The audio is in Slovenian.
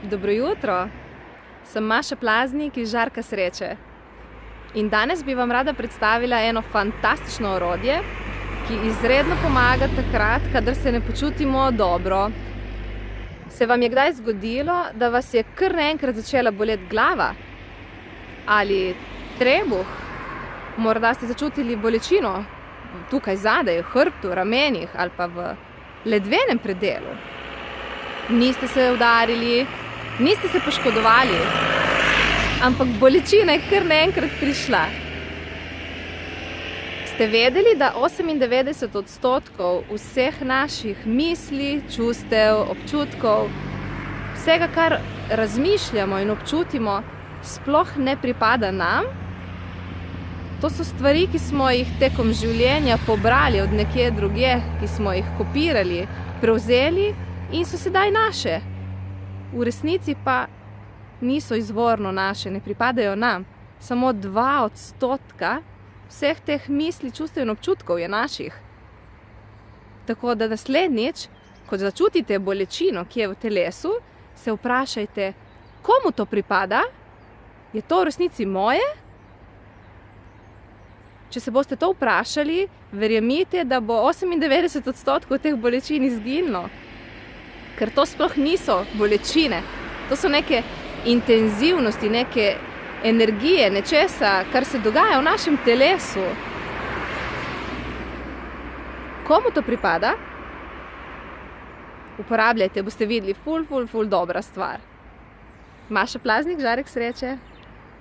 Dobro jutro, sem Maša Plaznik iz Žarka sreče in danes bi vam rada predstavila eno fantastično orodje, ki izredno pomaga takrat, kadar se ne počutimo dobro. Se vam je kdaj zgodilo, da vas je kar naenkrat začela boleti glava? Ali trebuh? Morda ste začutili bolečino tukaj zadaj, v hrbtu, ramenih ali pa v ledvenem predelu? Niste se udarili, niste se poškodovali, ampak bolečina je kar naenkrat prišla. Ste vedeli, da 98% vseh naših misli, čustev, občutkov, vsega, kar razmišljamo in občutimo, sploh ne pripada nam? To so stvari, ki smo jih tekom življenja pobrali od nekje drugje, ki smo jih kopirali, prevzeli in so sedaj naše. V resnici pa niso izvorno naše, ne pripadajo nam. Samo 2% vseh teh misli, čustev in občutkov je naših. Tako da naslednjič, ko začutite bolečino, ki je v telesu, se vprašajte, komu to pripada? Je to v resnici moje? Če se boste to vprašali, verjemite, da bo 98% teh bolečin izginilo. Ker to sploh niso bolečine, to so neke intenzivnosti, neke energije, nečesa, kar se dogaja v našem telesu. Komu to pripada? Uporabljajte, boste videli, ful dobra stvar. Maša Plaznik, Žarek sreče.